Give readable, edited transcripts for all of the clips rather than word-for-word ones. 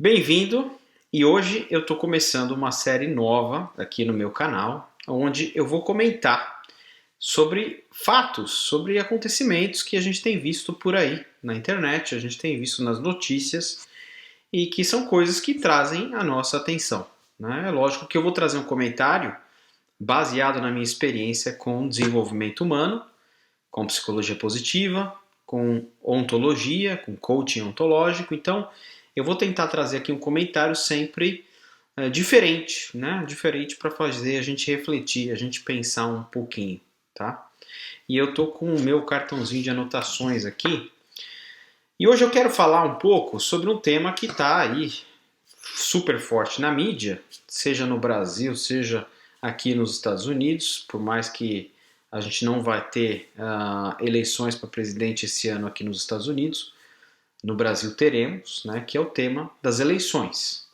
Bem-vindo! E hoje eu estou começando uma série nova aqui no meu canal, onde eu vou comentar sobre fatos, sobre acontecimentos que a gente tem visto por aí na internet, a gente tem visto nas notícias e que são coisas que trazem a nossa atenção, né? É lógico que eu vou trazer um comentário baseado na minha experiência com desenvolvimento humano, com psicologia positiva, com ontologia, com coaching ontológico. Então, eu vou tentar trazer aqui um comentário sempre diferente, né? Diferente para fazer a gente refletir, a gente pensar um pouquinho, tá? E eu tô com o meu cartãozinho de anotações aqui. E hoje eu quero falar um pouco sobre um tema que está aí super forte na mídia, seja no Brasil, seja aqui nos Estados Unidos, por mais que a gente não vai ter eleições para presidente esse ano aqui nos Estados Unidos, no Brasil teremos, né, que é o tema das eleições.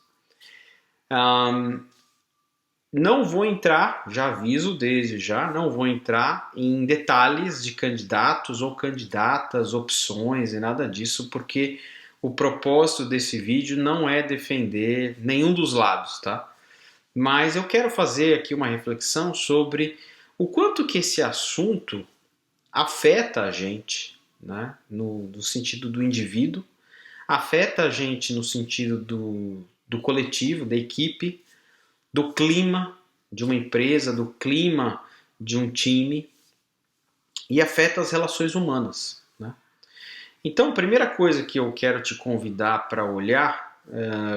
Não vou entrar, já aviso desde já, não vou entrar em detalhes de candidatos ou candidatas, opções e nada disso, porque o propósito desse vídeo não é defender nenhum dos lados, tá? Mas eu quero fazer aqui uma reflexão sobre o quanto que esse assunto afeta a gente, né? No sentido do indivíduo, afeta a gente no sentido do coletivo, da equipe, do clima de uma empresa, do clima de um time e afeta as relações humanas, né? Então, a primeira coisa que eu quero te convidar para olhar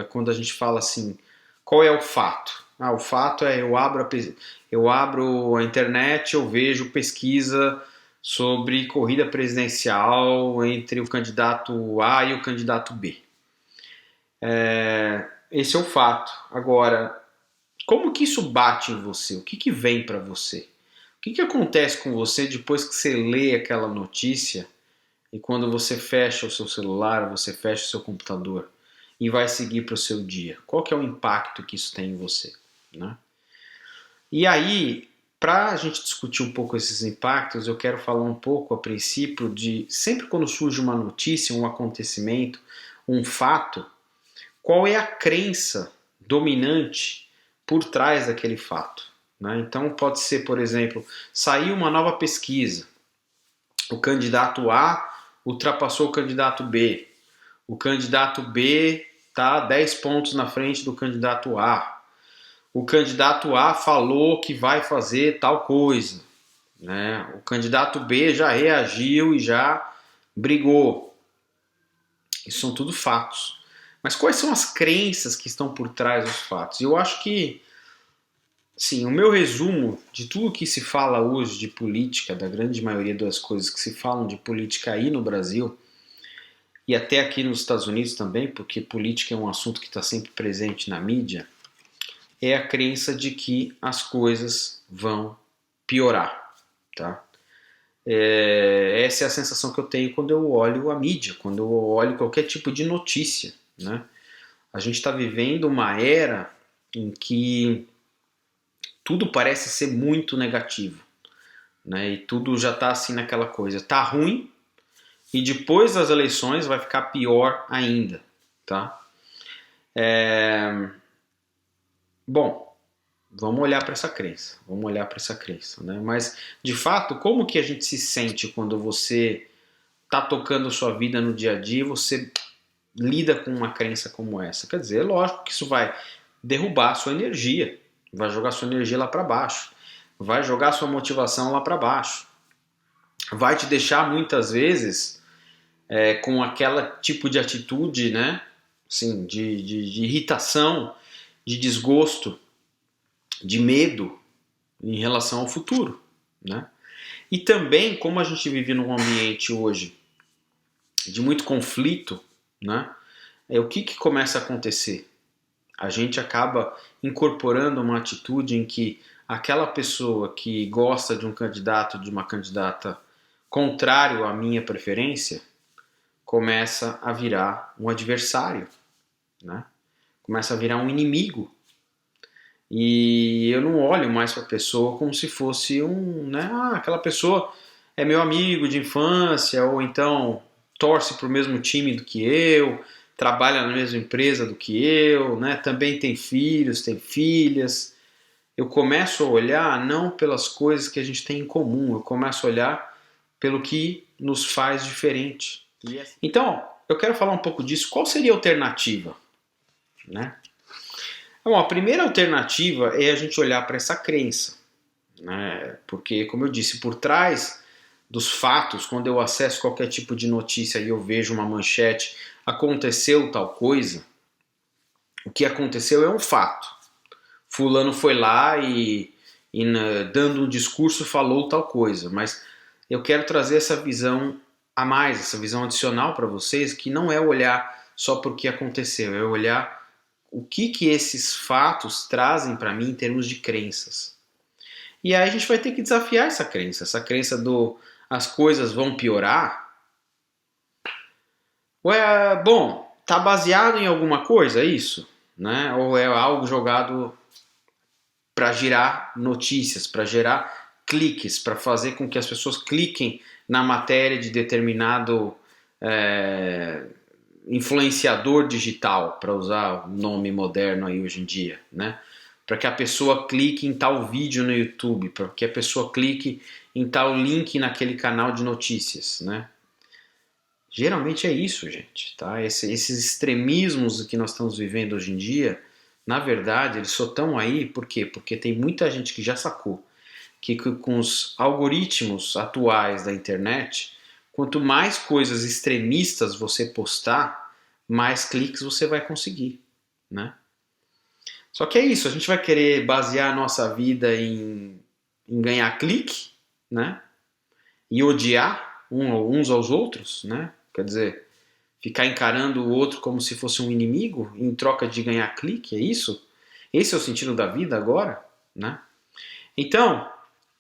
quando a gente fala assim, qual é o fato? O fato é eu abro a internet, eu vejo pesquisa sobre corrida presidencial entre o candidato A e o candidato B. Esse é o fato. Agora, como que isso bate em você? O que vem para você? O que acontece com você depois que você lê aquela notícia e quando você fecha o seu celular, você fecha o seu computador e vai seguir para o seu dia? Qual que é o impacto que isso tem em você, né? E aí, para a gente discutir um pouco esses impactos, eu quero falar um pouco a princípio de sempre quando surge uma notícia, um acontecimento, um fato, qual é a crença dominante por trás daquele fato, né? Então pode ser, por exemplo, saiu uma nova pesquisa, o candidato A ultrapassou o candidato B, o candidato B está 10 pontos na frente do candidato A, o candidato A falou que vai fazer tal coisa, né? O candidato B já reagiu e já brigou. Isso são tudo fatos. Mas quais são as crenças que estão por trás dos fatos? Eu acho que, sim, o meu resumo de tudo que se fala hoje de política, da grande maioria das coisas que se falam de política aí no Brasil, e até aqui nos Estados Unidos também, porque política é um assunto que está sempre presente na mídia, é a crença de que as coisas vão piorar, tá? Essa é a sensação que eu tenho quando eu olho a mídia, quando eu olho qualquer tipo de notícia, né? A gente está vivendo uma era em que tudo parece ser muito negativo, né? E tudo já está assim naquela coisa, tá ruim e depois das eleições vai ficar pior ainda, tá? Bom, vamos olhar para essa crença, né? Mas, de fato, como que a gente se sente quando você está tocando sua vida no dia a dia e você lida com uma crença como essa? Quer dizer, é lógico que isso vai derrubar a sua energia, vai jogar sua energia lá para baixo, vai jogar sua motivação lá para baixo, vai te deixar muitas vezes com aquela tipo de atitude, né? Assim, de irritação, de desgosto, de medo em relação ao futuro, né? E também, como a gente vive num ambiente hoje de muito conflito, né? O que começa a acontecer? A gente acaba incorporando uma atitude em que aquela pessoa que gosta de um candidato, de uma candidata contrário à minha preferência, começa a virar um adversário, né? Começa a virar um inimigo. E eu não olho mais para a pessoa como se fosse né? Aquela pessoa é meu amigo de infância, ou então torce para o mesmo time do que eu, trabalha na mesma empresa do que eu, né? Também tem filhos, tem filhas. Eu começo a olhar não pelas coisas que a gente tem em comum, eu começo a olhar pelo que nos faz diferente. Então, eu quero falar um pouco disso. Qual seria a alternativa, né? Bom, a primeira alternativa é a gente olhar para essa crença, né? Porque, como eu disse, por trás dos fatos, quando eu acesso qualquer tipo de notícia e eu vejo uma manchete, aconteceu tal coisa, o que aconteceu é um fato. Fulano foi lá dando um discurso, falou tal coisa, mas eu quero trazer essa visão a mais, essa visão adicional para vocês, que não é olhar só para o que aconteceu, é olhar o que esses fatos trazem para mim em termos de crenças. E aí a gente vai ter que desafiar essa crença do as coisas vão piorar. Ué, bom, tá baseado em alguma coisa isso? Né? Ou é algo jogado para gerar notícias, para gerar cliques, para fazer com que as pessoas cliquem na matéria de determinado influenciador digital, para usar o nome moderno aí hoje em dia, né? Para que a pessoa clique em tal vídeo no YouTube, para que a pessoa clique em tal link naquele canal de notícias, né? Geralmente é isso, gente, tá? Esses extremismos que nós estamos vivendo hoje em dia, na verdade, eles só estão aí por quê? Porque tem muita gente que já sacou que com os algoritmos atuais da internet, quanto mais coisas extremistas você postar, mais cliques você vai conseguir, né? Só que é isso, a gente vai querer basear a nossa vida em ganhar clique, né? E odiar uns aos outros, né? Quer dizer, ficar encarando o outro como se fosse um inimigo em troca de ganhar clique, é isso? Esse é o sentido da vida agora, né? Então,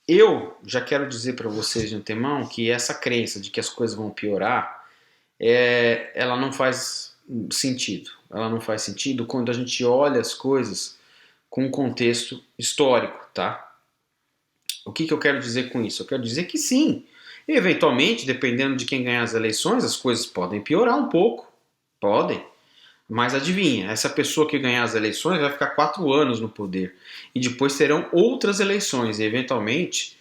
eu já quero dizer para vocês de antemão que essa crença de que as coisas vão piorar, ela não faz sentido. Ela não faz sentido quando a gente olha as coisas com um contexto histórico, tá? O que eu quero dizer com isso? Eu quero dizer que sim, eventualmente, dependendo de quem ganhar as eleições, as coisas podem piorar um pouco. Podem. Mas adivinha, essa pessoa que ganhar as eleições vai ficar 4 anos no poder. E depois terão outras eleições. E eventualmente,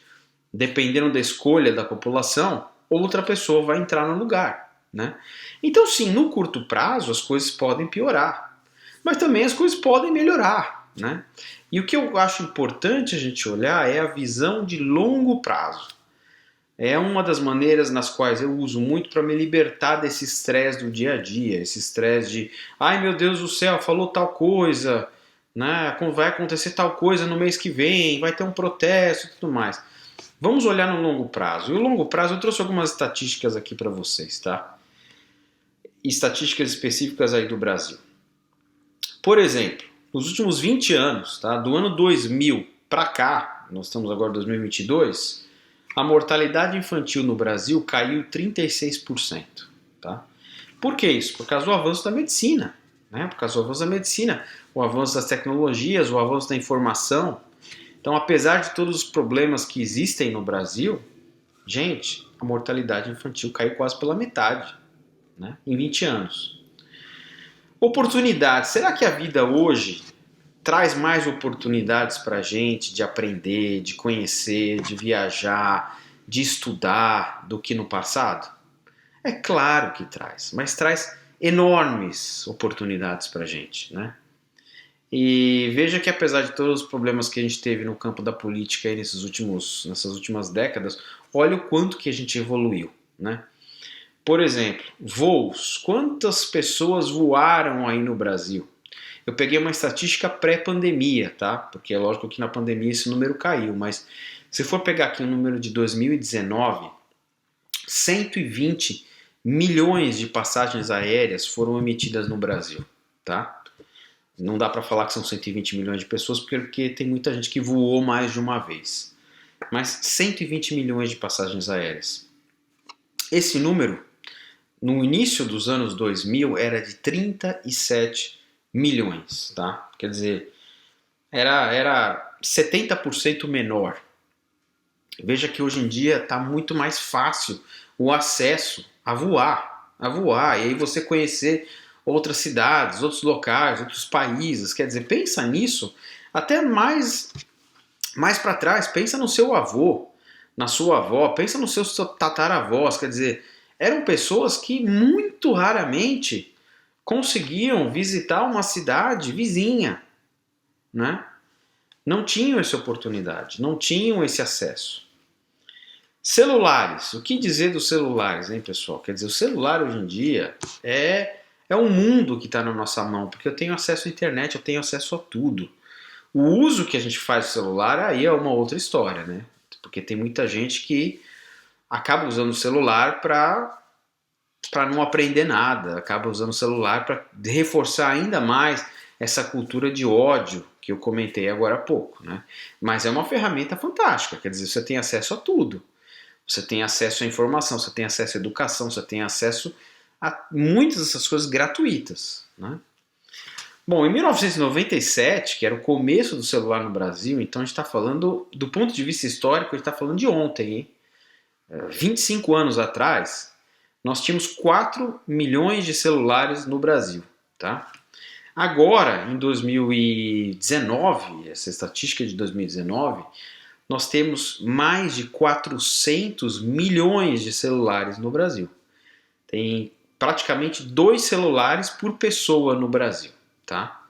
dependendo da escolha da população, outra pessoa vai entrar no lugar, né? Então sim, no curto prazo as coisas podem piorar. Mas também as coisas podem melhorar, né? E o que eu acho importante a gente olhar é a visão de longo prazo. É uma das maneiras nas quais eu uso muito para me libertar desse estresse do dia a dia, esse estresse de, ai meu Deus do céu, falou tal coisa, né? Vai acontecer tal coisa no mês que vem, vai ter um protesto e tudo mais. Vamos olhar no longo prazo. E o longo prazo eu trouxe algumas estatísticas aqui para vocês, tá? Estatísticas específicas aí do Brasil. Por exemplo, nos últimos 20 anos, tá? Do ano 2000 para cá, nós estamos agora em 2022, a mortalidade infantil no Brasil caiu 36%. Tá? Por que isso? Por causa do avanço da medicina. Né? Por causa do avanço da medicina, o avanço das tecnologias, o avanço da informação. Então, apesar de todos os problemas que existem no Brasil, gente, a mortalidade infantil caiu quase pela metade, né? Em 20 anos. Oportunidades. Será que a vida hoje traz mais oportunidades para a gente de aprender, de conhecer, de viajar, de estudar do que no passado? É claro que traz, mas traz enormes oportunidades para a gente, né? E veja que apesar de todos os problemas que a gente teve no campo da política aí nessas últimas décadas, olha o quanto que a gente evoluiu, né? Por exemplo, voos. Quantas pessoas voaram aí no Brasil? Eu peguei uma estatística pré-pandemia, tá? Porque é lógico que na pandemia esse número caiu, mas se for pegar aqui o número de 2019, 120 milhões de passagens aéreas foram emitidas no Brasil, tá? Não dá para falar que são 120 milhões de pessoas, porque tem muita gente que voou mais de uma vez. Mas 120 milhões de passagens aéreas. Esse número, no início dos anos 2000, era de 37 milhões, tá? Quer dizer, era 70% menor. Veja que hoje em dia está muito mais fácil o acesso a voar, e aí você conhecer outras cidades, outros locais, outros países. Quer dizer, pensa nisso até mais para trás. Pensa no seu avô, na sua avó, pensa nos seus tataravós. Quer dizer, eram pessoas que muito raramente conseguiam visitar uma cidade vizinha, né? Não tinham essa oportunidade, não tinham esse acesso. Celulares. O que dizer dos celulares, hein, pessoal? Quer dizer, o celular hoje em dia é um mundo que está na nossa mão, porque eu tenho acesso à internet, eu tenho acesso a tudo. O uso que a gente faz do celular aí é uma outra história, né? Porque tem muita gente que acaba usando o celular para não aprender nada, acaba usando o celular para reforçar ainda mais essa cultura de ódio que eu comentei agora há pouco, né? Mas é uma ferramenta fantástica, quer dizer, você tem acesso a tudo. Você tem acesso à informação, você tem acesso à educação, você tem acesso a muitas dessas coisas gratuitas, né? Bom, em 1997, que era o começo do celular no Brasil, então a gente está falando, do ponto de vista histórico, a gente está falando de ontem, hein? 25 anos atrás, nós tínhamos 4 milhões de celulares no Brasil, tá? Agora, em 2019, essa estatística de 2019, nós temos mais de 400 milhões de celulares no Brasil. Tem praticamente 2 celulares por pessoa no Brasil, tá?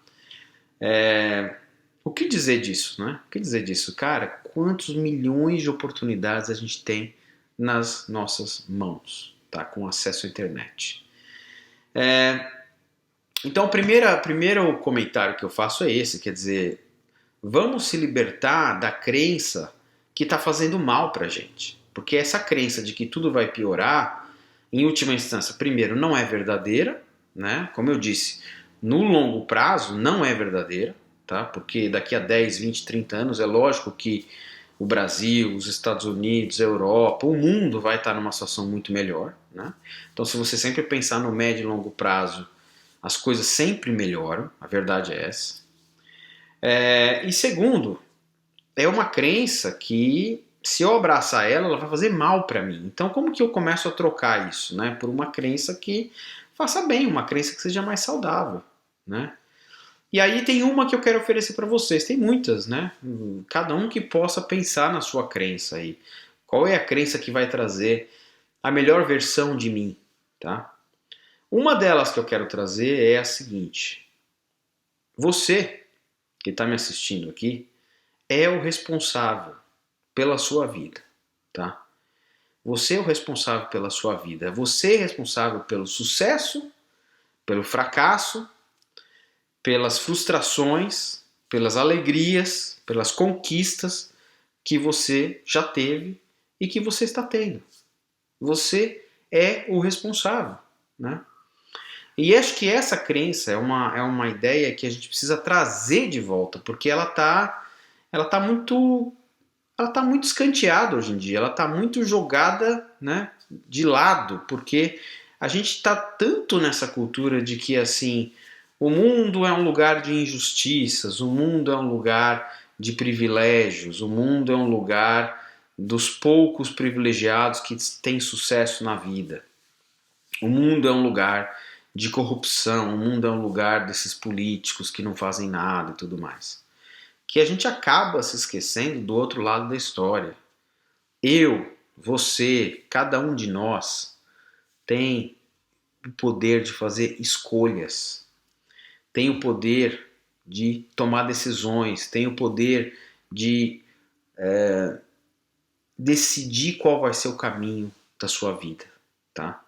O que dizer disso, né? O que dizer disso? Cara, quantos milhões de oportunidades a gente tem nas nossas mãos, tá? Com acesso à internet. Então, o primeiro comentário que eu faço é esse, quer dizer, vamos se libertar da crença que está fazendo mal para a gente. Porque essa crença de que tudo vai piorar, em última instância, primeiro, não é verdadeira, né? Como eu disse, no longo prazo não é verdadeira, tá? Porque daqui a 10, 20, 30 anos é lógico que o Brasil, os Estados Unidos, a Europa, o mundo vai estar numa situação muito melhor, né? Então, se você sempre pensar no médio e longo prazo, as coisas sempre melhoram, a verdade é essa. E segundo, é uma crença que, se eu abraçar ela, ela vai fazer mal para mim. Então, como que eu começo a trocar isso, né, por uma crença que faça bem, uma crença que seja mais saudável, né? E aí tem uma que eu quero oferecer para vocês, tem muitas, né? Cada um que possa pensar na sua crença aí. Qual é a crença que vai trazer a melhor versão de mim, tá? Uma delas que eu quero trazer é a seguinte: você que está me assistindo aqui é o responsável pela sua vida, tá? Você é o responsável pela sua vida. Você é responsável pelo sucesso, pelo fracasso, pelas frustrações, pelas alegrias, pelas conquistas que você já teve e que você está tendo. Você é o responsável, né? E acho que essa crença é uma ideia que a gente precisa trazer de volta, porque ela tá muito escanteada hoje em dia, ela está muito jogada, né, de lado, porque a gente está tanto nessa cultura de que assim, o mundo é um lugar de injustiças, o mundo é um lugar de privilégios, o mundo é um lugar dos poucos privilegiados que têm sucesso na vida. O mundo é um lugar de corrupção, o mundo é um lugar desses políticos que não fazem nada e tudo mais. Que a gente acaba se esquecendo do outro lado da história. Eu, você, cada um de nós tem o poder de fazer escolhas, tem o poder de tomar decisões, tem o poder de decidir qual vai ser o caminho da sua vida, tá?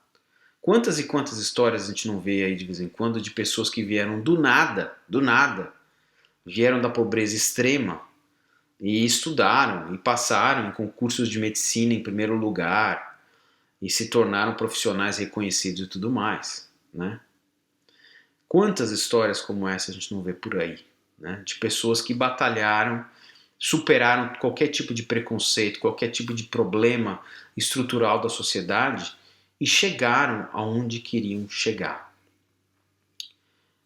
Quantas e quantas histórias a gente não vê aí de vez em quando de pessoas que vieram do nada, vieram da pobreza extrema e estudaram e passaram em concursos de medicina em primeiro lugar e se tornaram profissionais reconhecidos e tudo mais, né? Quantas histórias como essa a gente não vê por aí, né? De pessoas que batalharam, superaram qualquer tipo de preconceito, qualquer tipo de problema estrutural da sociedade e chegaram aonde queriam chegar.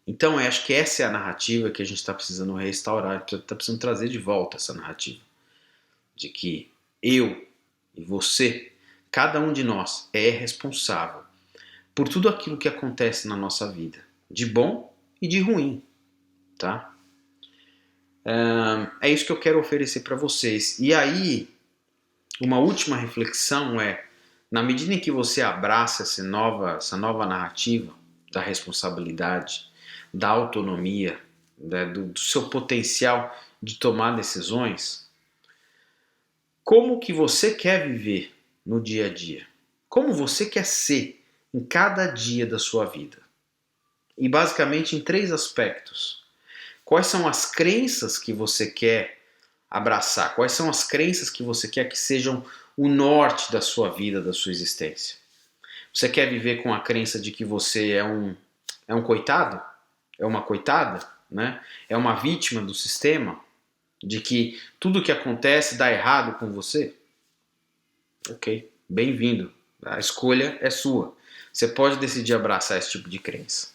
Então, eu acho que essa é a narrativa que a gente está precisando restaurar, está precisando trazer de volta essa narrativa. De que eu e você, cada um de nós, é responsável por tudo aquilo que acontece na nossa vida. de bom e de ruim, tá? É isso que eu quero oferecer para vocês. E aí, uma última reflexão é, na medida em que você abraça essa nova narrativa da responsabilidade, da autonomia, né, do seu potencial de tomar decisões, como que você quer viver no dia a dia? Como você quer ser em cada dia da sua vida? E basicamente em 3 aspectos. Quais são as crenças que você quer abraçar? Quais são as crenças que você quer que sejam o norte da sua vida, da sua existência? Você quer viver com a crença de que você é um coitado? É uma coitada? Né? É uma vítima do sistema? De que tudo que acontece dá errado com você? Ok, bem-vindo. A escolha é sua. Você pode decidir abraçar esse tipo de crença.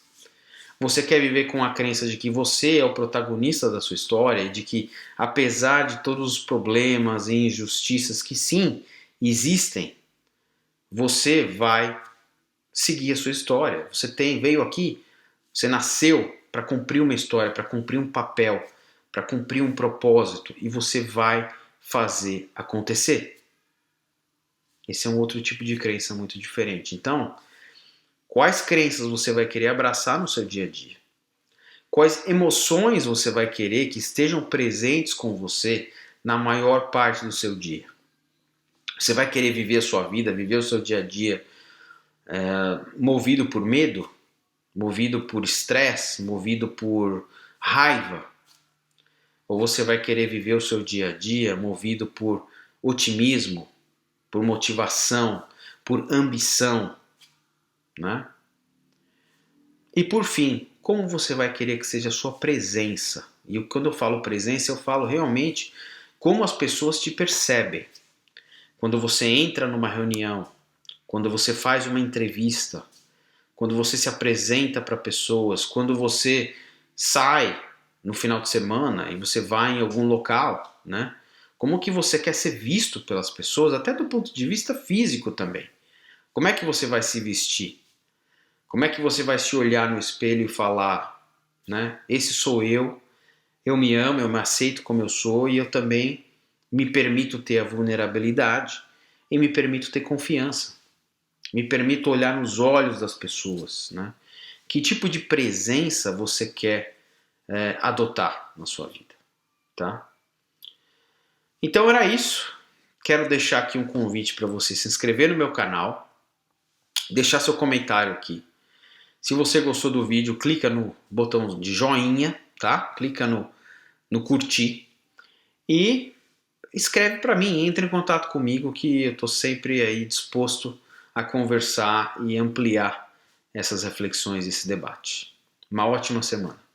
Você quer viver com a crença de que você é o protagonista da sua história e de que, apesar de todos os problemas e injustiças que sim existem, você vai seguir a sua história. Você veio aqui, você nasceu para cumprir uma história, para cumprir um papel, para cumprir um propósito e você vai fazer acontecer. Esse é um outro tipo de crença muito diferente. Então, quais crenças você vai querer abraçar no seu dia a dia? Quais emoções você vai querer que estejam presentes com você na maior parte do seu dia? Você vai querer viver a sua vida, viver o seu dia a dia movido por medo? Movido por estresse? Movido por raiva? Ou você vai querer viver o seu dia a dia movido por otimismo, por motivação, por ambição, né? E por fim, como você vai querer que seja a sua presença? E quando eu falo presença, eu falo realmente como as pessoas te percebem. Quando você entra numa reunião, quando você faz uma entrevista, quando você se apresenta para pessoas, quando você sai no final de semana e você vai em algum local, né? Como que você quer ser visto pelas pessoas, até do ponto de vista físico também. Como é que você vai se vestir? Como é que você vai se olhar no espelho e falar, né? Esse sou eu me amo, eu me aceito como eu sou e eu também me permito ter a vulnerabilidade e me permito ter confiança. Me permito olhar nos olhos das pessoas, né? Que tipo de presença você quer adotar na sua vida, tá? Então era isso. Quero deixar aqui um convite para você se inscrever no meu canal, deixar seu comentário aqui. Se você gostou do vídeo, clica no botão de joinha, tá? Clica no curtir e escreve para mim, entre em contato comigo que eu estou sempre aí disposto a conversar e ampliar essas reflexões, esse debate. Uma ótima semana.